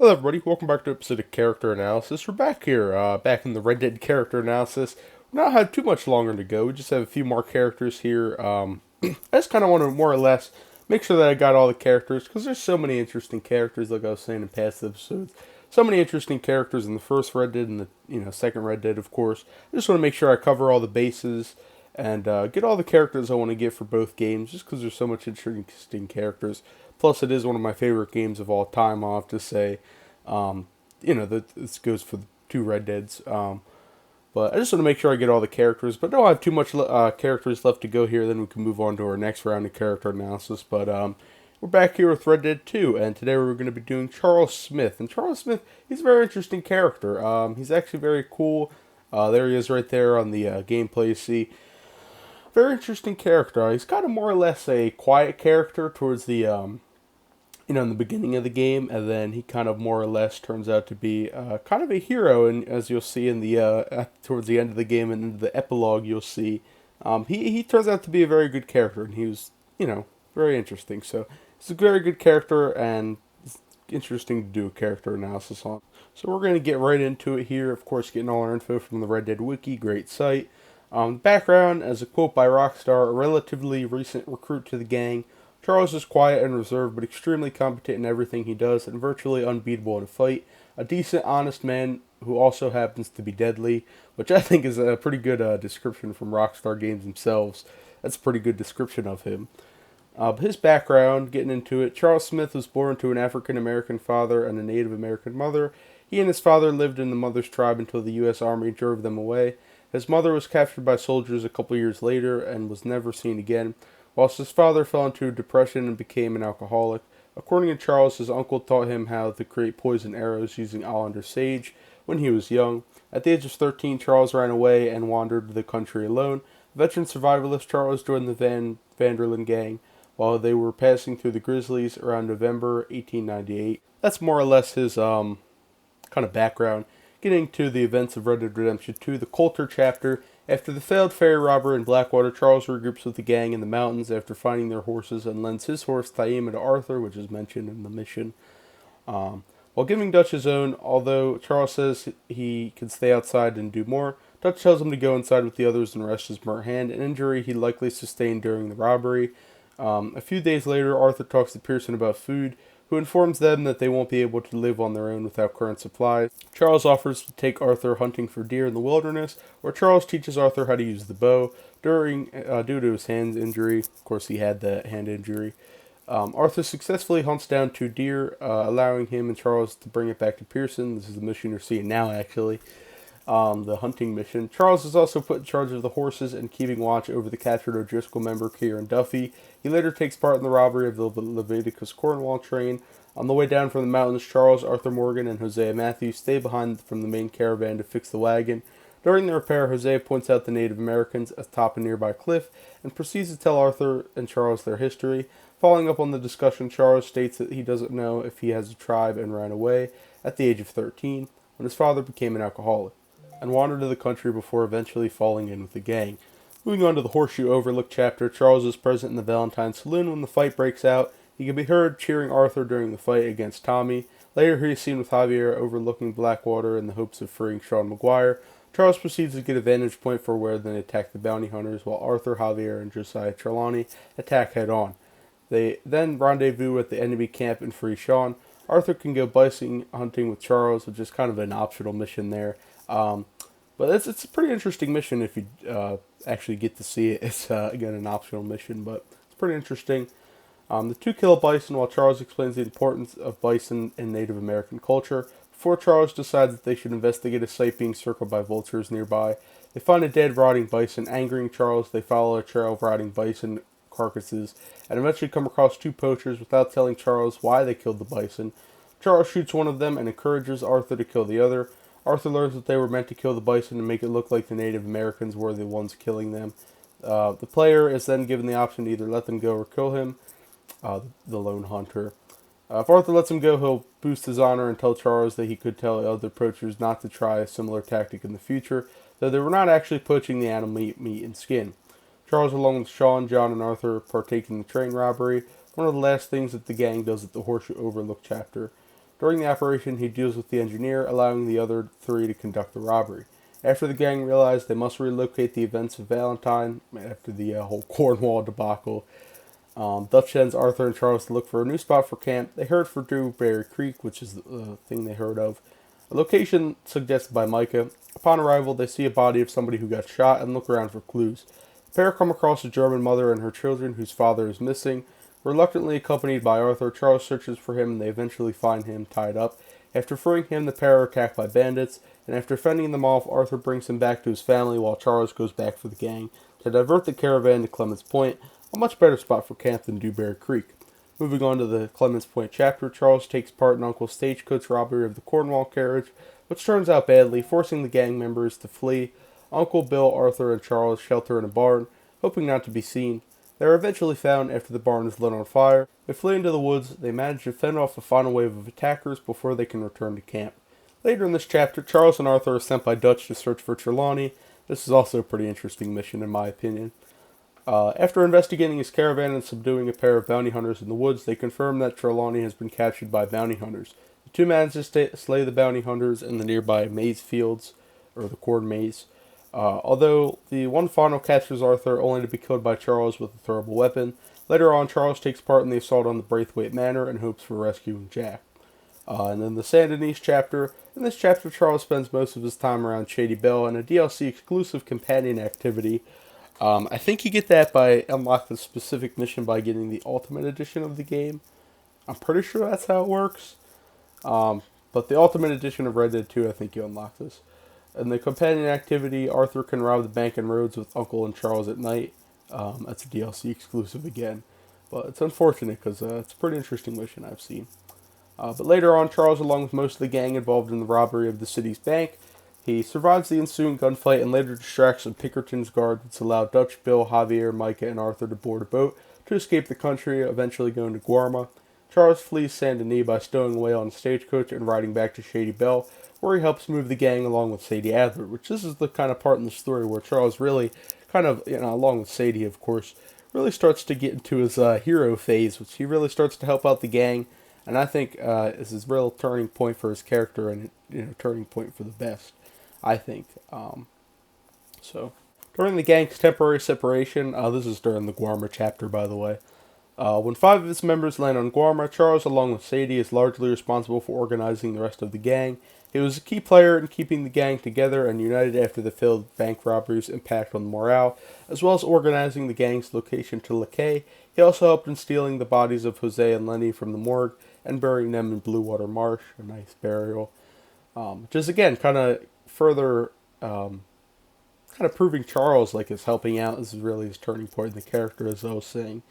Hello, everybody. Welcome back to an episode of Character Analysis. We're back here, back in the Red Dead Character Analysis. We don't have too much longer to go. We just have a few more characters here. I just kind of want to more or less make sure that I got all the characters because there's so many interesting characters, like I was saying in past episodes. So many interesting characters in the first Red Dead and the second Red Dead, of course. I just want to make sure I cover all the bases and get all the characters I want to get for both games, just because there's so much interesting characters. Plus, it is one of my favorite games of all time. I'll have to say. Um, this goes for the two Red Deads. But I just want to make sure I get all the characters. But don't have too much characters left to go here. Then we can move on to our next round of character analysis. But we're back here with Red Dead 2, and today we're going to be doing Charles Smith. And Charles Smith, he's a very interesting character. He's actually very cool. There he is right there on the gameplay you see. Very interesting character. He's kind of more or less a quiet character towards the in the beginning of the game, and then he kind of more or less turns out to be kind of a hero. And as you'll see in the towards the end of the game and in the epilogue, you'll see he turns out to be a very good character, and he was very interesting. So he's a very good character, and it's interesting to do a character analysis on. So we're going to get right into it here. Of course, getting all our info from the Red Dead Wiki, great site. Background, as a quote by Rockstar, a relatively recent recruit to the gang. Charles is quiet and reserved, but extremely competent in everything he does and virtually unbeatable in a fight. A decent, honest man who also happens to be deadly, which I think is a pretty good description from Rockstar Games themselves. That's a pretty good description of him. His background, getting into it, Charles Smith was born to an African American father and a Native American mother. He and his father lived in the mother's tribe until the U.S. Army drove them away. His mother was captured by soldiers a couple years later and was never seen again, whilst his father fell into depression and became an alcoholic. According to Charles, his uncle taught him how to create poison arrows using Allender sage when he was young. At the age of 13, Charles ran away and wandered the country alone. Veteran survivalist Charles joined the Van Vanderlyn gang while they were passing through the Grizzlies around November 1898. That's more or less his kind of background. Getting to the events of Red Dead Redemption 2, the Coulter chapter. After the failed ferry robbery in Blackwater, Charles regroups with the gang in the mountains after finding their horses and lends his horse Thaima to Arthur, which is mentioned in the mission. While giving Dutch his own, although Charles says he can stay outside and do more, Dutch tells him to go inside with the others and rest his burnt hand, an injury he likely sustained during the robbery. A few days later, Arthur talks to Pearson about food, who informs them that they won't be able to live on their own without current supplies. Charles offers to take Arthur hunting for deer in the wilderness, where Charles teaches Arthur how to use the bow. Due to his hand injury, of course he had the hand injury, Arthur successfully hunts down 2 deer, allowing him and Charles to bring it back to Pearson. This is the mission you're seeing now, actually. The hunting mission. Charles is also put in charge of the horses and keeping watch over the captured O'Driscoll member Kieran Duffy. He later takes part in the robbery of the Leviticus Cornwall train. On the way down from the mountains, Charles, Arthur Morgan, and Hosea Matthews stay behind from the main caravan to fix the wagon. During the repair, Hosea points out the Native Americans atop a nearby cliff and proceeds to tell Arthur and Charles their history. Following up on the discussion, Charles states that he doesn't know if he has a tribe and ran away at the age of 13 when his father became an alcoholic and wandered to the country before eventually falling in with the gang. Moving on to the Horseshoe Overlook chapter, Charles is present in the Valentine Saloon when the fight breaks out. He can be heard cheering Arthur during the fight against Tommy. Later, he is seen with Javier overlooking Blackwater in the hopes of freeing Sean McGuire. Charles proceeds to get a vantage point for where they attack the bounty hunters, while Arthur, Javier, and Josiah Trelawney attack head on. They then rendezvous at the enemy camp and free Sean. Arthur can go bison hunting with Charles, which is kind of an optional mission there. Um, but it's a pretty interesting mission if you actually get to see it. It's, again, an optional mission, but it's pretty interesting. The 2 kill a bison while Charles explains the importance of bison in Native American culture. Before Charles decides that they should investigate a site being circled by vultures nearby, they find a dead, rotting bison. Angering Charles, they follow a trail of rotting bison carcasses and eventually come across 2 poachers without telling Charles why they killed the bison. Charles shoots one of them and encourages Arthur to kill the other. Arthur learns that they were meant to kill the bison and make it look like the Native Americans were the ones killing them. The player is then given the option to either let them go or kill him, the lone hunter. If Arthur lets him go, he'll boost his honor and tell Charles that he could tell other poachers not to try a similar tactic in the future, though they were not actually poaching the animal meat and skin. Charles, along with Sean, John, and Arthur, partake in the train robbery, one of the last things that the gang does at the Horseshoe Overlook chapter. During the operation, he deals with the engineer, allowing the other three to conduct the robbery. After the gang realize they must relocate the events of Valentine, after the whole Cornwall debacle, Dutch sends Arthur and Charles to look for a new spot for camp. They head for Dewberry Creek, which is the thing they heard of. A location suggested by Micah. Upon arrival, they see a body of somebody who got shot and look around for clues. The pair come across a German mother and her children whose father is missing. Reluctantly accompanied by Arthur, Charles searches for him and they eventually find him tied up. After freeing him, the pair are attacked by bandits, and after fending them off, Arthur brings him back to his family while Charles goes back for the gang to divert the caravan to Clements Point, a much better spot for camp than Dewberry Creek. Moving on to the Clements Point chapter, Charles takes part in Uncle's stagecoach robbery of the Cornwall carriage, which turns out badly, forcing the gang members to flee. Uncle Bill, Arthur, and Charles shelter in a barn, hoping not to be seen. They are eventually found after the barn is lit on fire. They flee into the woods. They manage to fend off a final wave of attackers before they can return to camp. Later in this chapter, Charles and Arthur are sent by Dutch to search for Trelawney. This is also a pretty interesting mission in my opinion. After investigating his caravan and subduing a pair of bounty hunters in the woods, they confirm that Trelawney has been captured by bounty hunters. The two manage to slay the bounty hunters in the nearby maize fields, or the corn maze. Although the one final captures Arthur, only to be killed by Charles with a throwable weapon. Later on, Charles takes part in the assault on the Braithwaite Manor and hopes for rescuing Jack. And then the Saint Denis chapter. In this chapter, Charles spends most of his time around Shady Belle and a DLC exclusive companion activity. I think you get that by unlocking the specific mission by getting the Ultimate Edition of the game. I'm pretty sure that's how it works. But the Ultimate Edition of Red Dead 2, I think you unlock this. In the companion activity, Arthur can rob the bank and roads with Uncle and Charles at night. That's a DLC exclusive again. But it's unfortunate because it's a pretty interesting mission I've seen. But later on, Charles, along with most of the gang involved in the robbery of the city's bank, he survives the ensuing gunfight and later distracts some Pinkerton's guard, which allowed Dutch, Bill, Javier, Micah, and Arthur to board a boat to escape the country, eventually going to Guarma. Charles flees Saint Denis by stowing away on a stagecoach and riding back to Shady Belle, where he helps move the gang along with Sadie Adler, which this is the kind of part in the story where Charles really kind of, along with Sadie, of course, really starts to get into his hero phase, which he really starts to help out the gang, and I think is his real turning point for his character and, turning point for the best, I think. So, during the gang's temporary separation, this is during the Guarma chapter, by the way, when 5 of its members land on Guarma, Charles, along with Sadie, is largely responsible for organizing the rest of the gang. He was a key player in keeping the gang together and united after the failed bank robbery's impact on morale, as well as organizing the gang's location to Lakay. He also helped in stealing the bodies of Jose and Lenny from the morgue and burying them in Blue Water Marsh, a nice burial. Which is, again, kind of further proving Charles is helping out. This is really his turning point in the character, as I was saying.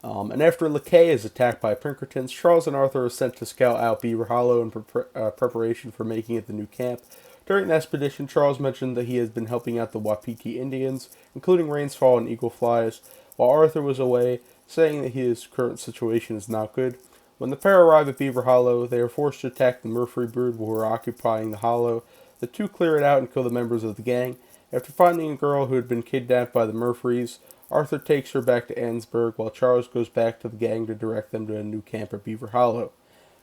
And after Lakay is attacked by Pinkertons, Charles and Arthur are sent to scout out Beaver Hollow in preparation for making it the new camp. During the expedition, Charles mentioned that he has been helping out the Wapiti Indians, including Rains Fall and Eagle Flies, while Arthur was away, saying that his current situation is not good. When the pair arrive at Beaver Hollow, they are forced to attack the Murphy brood who are occupying the hollow. The two clear it out and kill the members of the gang. After finding a girl who had been kidnapped by the Murphys, Arthur takes her back to Ansburg, while Charles goes back to the gang to direct them to a new camp at Beaver Hollow.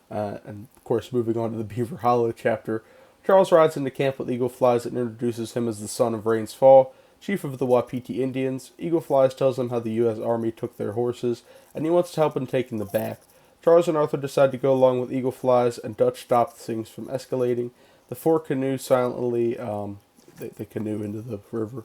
And, of course, moving on to the Beaver Hollow chapter, Charles rides into camp with Eagle Flies and introduces him as the son of Rains Fall, chief of the Wapiti Indians. Eagle Flies tells him how the U.S. Army took their horses, and he wants to help in taking them back. Charles and Arthur decide to go along with Eagle Flies, and Dutch stops things from escalating. The 4 canoes silently, they canoe into the river.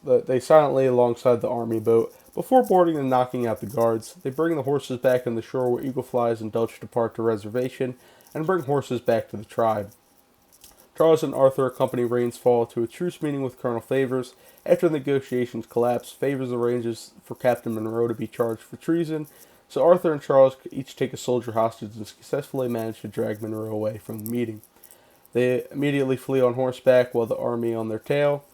They silently alongside the army boat. Before boarding and knocking out the guards, they bring the horses back on the shore where Eagle Flies and Dutch depart to reservation and bring horses back to the tribe. Charles and Arthur accompany Rains Fall to a truce meeting with Colonel Favors. After the negotiations collapse, Favors arranges for Captain Monroe to be charged for treason, so Arthur and Charles each take a soldier hostage and successfully manage to drag Monroe away from the meeting. They immediately flee on horseback while the army on their tail.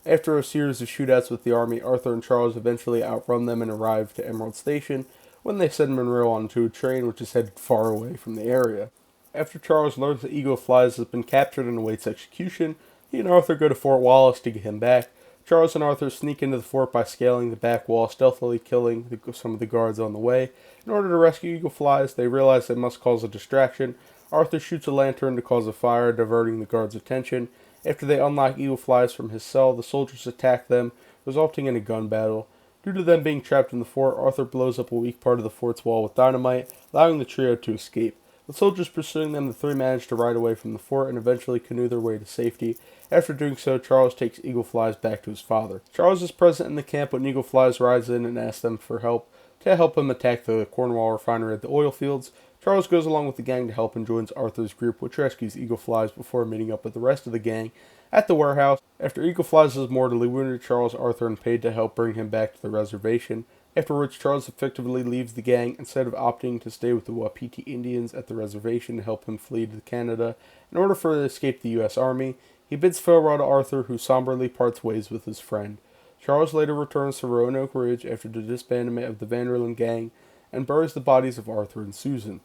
After a series of shootouts with the army, Arthur and Charles eventually outrun them and arrive to Emerald Station when they send Monroe onto a train which is headed far away from the area. After Charles learns that Eagle Flies has been captured and awaits execution, he and Arthur go to Fort Wallace to get him back. Charles and Arthur sneak into the fort by scaling the back wall, stealthily killing some of the guards on the way. In order to rescue Eagle Flies, they realize they must cause a distraction. Arthur shoots a lantern to cause a fire, diverting the guards' attention. After they unlock Eagle Flies from his cell, the soldiers attack them, resulting in a gun battle. Due to them being trapped in the fort, Arthur blows up a weak part of the fort's wall with dynamite, allowing the trio to escape. The soldiers pursuing them, the three manage to ride away from the fort and eventually canoe their way to safety. After doing so, Charles takes Eagle Flies back to his father. Charles is present in the camp when Eagle Flies rides in and asks them for help to help him attack the Cornwall refinery at the oil fields. Charles goes along with the gang to help and joins Arthur's group, which rescues Eagle Flies before meeting up with the rest of the gang at the warehouse. After Eagle Flies is mortally wounded, Charles, Arthur, and paid to help bring him back to the reservation. Afterwards, Charles effectively leaves the gang instead of opting to stay with the Wapiti Indians at the reservation to help him flee to Canada in order to escape the U.S. Army. He bids farewell to Arthur, who somberly parts ways with his friend. Charles later returns to Roanoke Ridge after the disbandment of the Vanderlyn gang and buries the bodies of Arthur and Susan.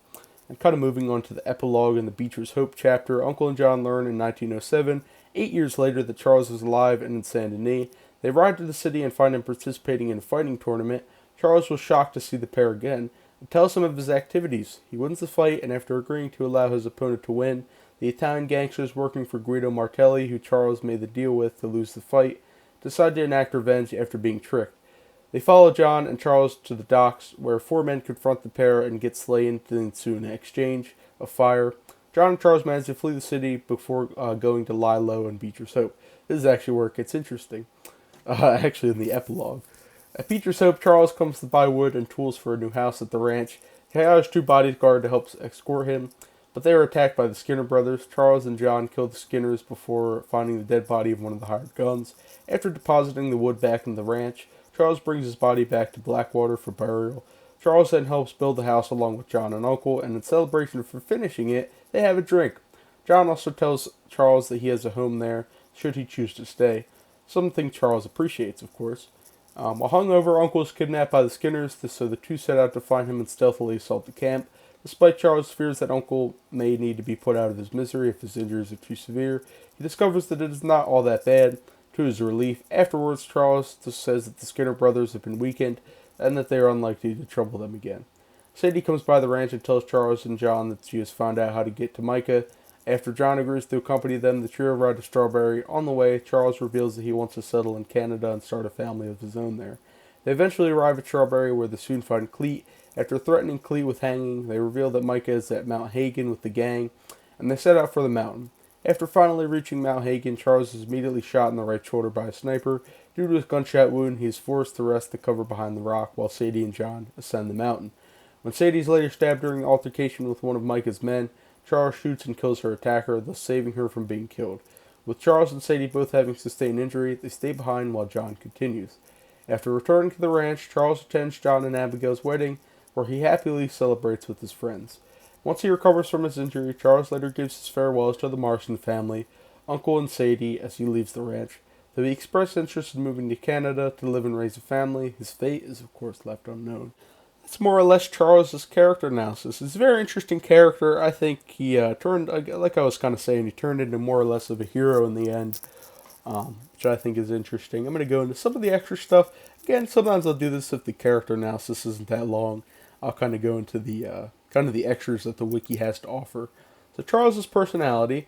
And kind of moving on to the epilogue in the Beecher's Hope chapter, Uncle and John learn in 1907, 8 years later, that Charles is alive and in Saint Denis. They ride to the city and find him participating in a fighting tournament. Charles was shocked to see the pair again and tells him of his activities. He wins the fight, and after agreeing to allow his opponent to win, the Italian gangsters working for Guido Martelli, who Charles made the deal with to lose the fight, decide to enact revenge after being tricked. They follow John and Charles to the docks, where four men confront the pair and get slain to ensue an exchange of fire. John and Charles manage to flee the city before going to lie low in Beecher's Hope. This is actually where it gets interesting. Actually, in the epilogue. At Beecher's Hope, Charles comes to buy wood and tools for a new house at the ranch. He hires two bodyguards to help escort him, but they are attacked by the Skinner brothers. Charles and John kill the Skinners before finding the dead body of one of the hired guns. After depositing the wood back in the ranch, Charles brings his body back to Blackwater for burial. Charles then helps build the house along with John and Uncle, and in celebration for finishing it, they have a drink. John also tells Charles that he has a home there, should he choose to stay. Something Charles appreciates, of course. While hungover, Uncle is kidnapped by the Skinners, so the two set out to find him and stealthily assault the camp. Despite Charles' fears that Uncle may need to be put out of his misery if his injuries are too severe, he discovers that it is not all that bad. To his relief, afterwards, Charles says that the Skinner brothers have been weakened and that they are unlikely to trouble them again. Sadie comes by the ranch and tells Charles and John that she has found out how to get to Micah. After John agrees to accompany them, the trio ride to Strawberry. On the way, Charles reveals that he wants to settle in Canada and start a family of his own there. They eventually arrive at Strawberry, where they soon find Cleet. After threatening Cleet with hanging, they reveal that Micah is at Mount Hagen with the gang, and they set out for the mountain. After finally reaching Mount Hagen, Charles is immediately shot in the right shoulder by a sniper. Due to his gunshot wound, he is forced to rest the cover behind the rock while Sadie and John ascend the mountain. When Sadie is later stabbed during an altercation with one of Micah's men, Charles shoots and kills her attacker, thus saving her from being killed. With Charles and Sadie both having sustained injury, they stay behind while John continues. After returning to the ranch, Charles attends John and Abigail's wedding, where he happily celebrates with his friends. Once he recovers from his injury, Charles later gives his farewells to the Marston family, Uncle and Sadie, as he leaves the ranch. Though he expressed interest in moving to Canada to live and raise a family, his fate is of course left unknown. That's more or less Charles's character analysis. He's a very interesting character. I think he turned, like I was kind of saying, he turned into more or less of a hero in the end, which I think is interesting. I'm going to go into some of the extra stuff. Again, sometimes I'll do this if the character analysis isn't that long. I'll kind of go into the kind of the extras that the wiki has to offer. So Charles's personality.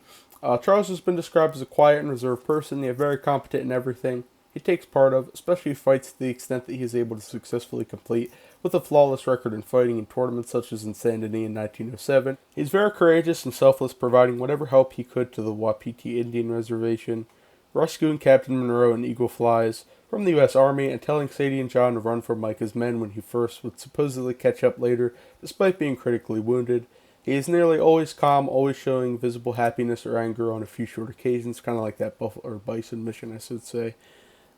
Charles has been described as a quiet and reserved person, yet very competent in everything he takes part of, especially fights to the extent that he is able to successfully complete, with a flawless record in fighting in tournaments such as in Saint Denis in 1907. He is very courageous and selfless, providing whatever help he could to the Wapiti Indian Reservation, rescuing Captain Monroe and Eagle Flies from the U.S. Army, and telling Sadie and John to run from Micah's men when he first would supposedly catch up later, despite being critically wounded. He is nearly always calm, always showing visible happiness or anger on a few short occasions, kind of like that buffalo or bison mission, I should say.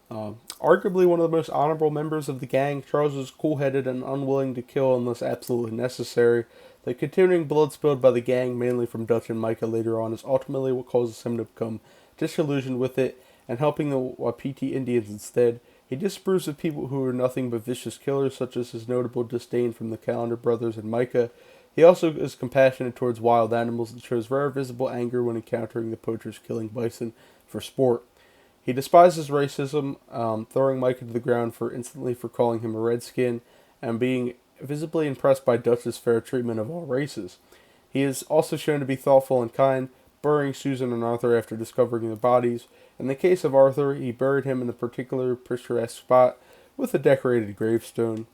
Arguably one of the most honorable members of the gang, Charles was cool-headed and unwilling to kill unless absolutely necessary. The continuing blood spilled by the gang, mainly from Dutch and Micah later on, is ultimately what causes him to become disillusioned with it and helping the Wapiti Indians instead. He disapproves of people who are nothing but vicious killers, such as his notable disdain from the Callender brothers and Micah. He also is compassionate towards wild animals and shows rare visible anger when encountering the poachers killing bison for sport. He despises racism, throwing Micah to the ground for instantly for calling him a redskin, and being visibly impressed by Dutch's fair treatment of all races. He is also shown to be thoughtful and kind, burying Susan and Arthur after discovering their bodies. In the case of Arthur, he buried him in a particular picturesque spot with a decorated gravestone.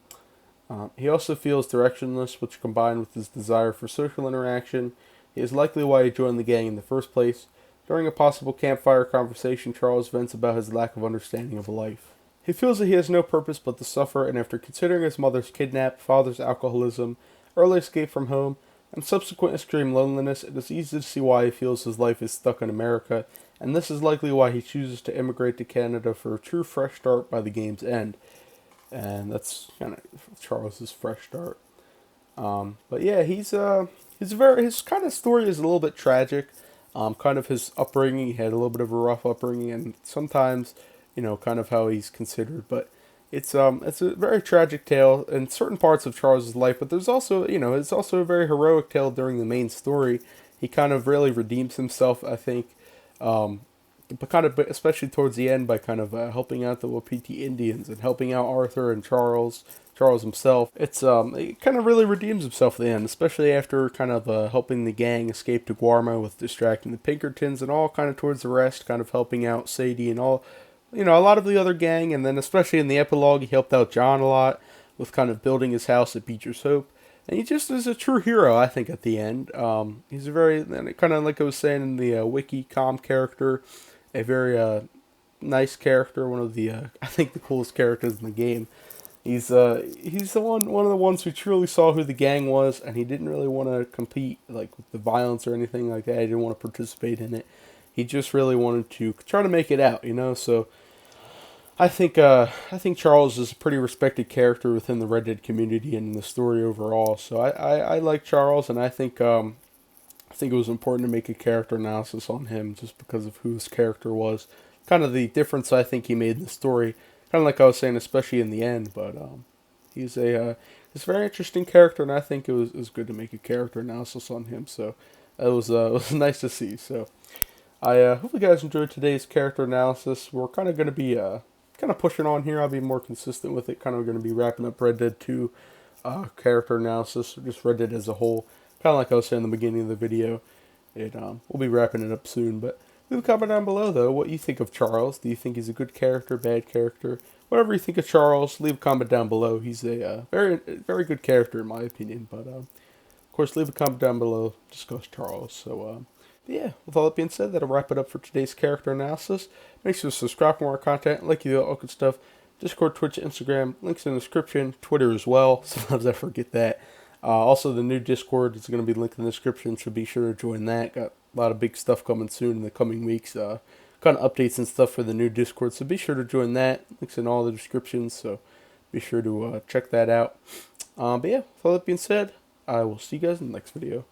He also feels directionless, which combined with his desire for social interaction, is likely why he joined the gang in the first place. During a possible campfire conversation, Charles vents about his lack of understanding of life. He feels that he has no purpose but to suffer, and after considering his mother's kidnap, father's alcoholism, early escape from home, and subsequent extreme loneliness, it is easy to see why he feels his life is stuck in America, and this is likely why he chooses to immigrate to Canada for a true fresh start by the game's end. And that's kind of Charles's fresh start. But yeah, his kind of story is a little bit tragic. Kind of his upbringing, he had a little bit of a rough upbringing, and sometimes, kind of how he's considered. But it's a very tragic tale in certain parts of Charles's life. But there's also, it's also a very heroic tale during the main story. He kind of really redeems himself, I think. But kind of, especially towards the end, by kind of helping out the Wapiti Indians and helping out Arthur and Charles himself. It kind of really redeems himself at the end, especially after kind of helping the gang escape to Guarma with distracting the Pinkertons and all kind of towards the rest, kind of helping out Sadie and all, a lot of the other gang, and then especially in the epilogue, he helped out John a lot with kind of building his house at Beecher's Hope. And he just is a true hero, I think, at the end. He's a very, kind of like I was saying in the wiki, calm character, a very nice character, one of the, I think, the coolest characters in the game. He's the one of the ones who truly saw who the gang was, and he didn't really want to compete like with the violence or anything like that. He didn't want to participate in it. He just really wanted to try to make it out, So I think Charles is a pretty respected character within the Red Dead community and the story overall. So I like Charles, and I think it was important to make a character analysis on him just because of who his character was. Kind of the difference I think he made in the story. Kind of like I was saying, especially in the end. But he's a very interesting character, and I think it was good to make a character analysis on him. So it was nice to see. So I hope you guys enjoyed today's character analysis. We're kind of going to be kind of pushing on here. I'll be more consistent with it. Kind of going to be wrapping up Red Dead 2 character analysis, or just Red Dead as a whole. Kind of like I was saying in the beginning of the video. We'll be wrapping it up soon, but leave a comment down below, though, what you think of Charles. Do you think he's a good character, bad character? Whatever you think of Charles, leave a comment down below. He's a very good character, in my opinion. But, of course, leave a comment down below. Discuss Charles. So, yeah, with all that being said, that'll wrap it up for today's character analysis. Make sure to subscribe for more content, like you do, all good stuff. Discord, Twitch, Instagram, links in the description, Twitter as well. Sometimes I forget that. Also, the new Discord is going to be linked in the description, so be sure to join that. Got a lot of big stuff coming soon in the coming weeks. Kind of updates and stuff for the new Discord, so be sure to join that. Links in all the descriptions, so be sure to check that out. But yeah, with all that being said, I will see you guys in the next video.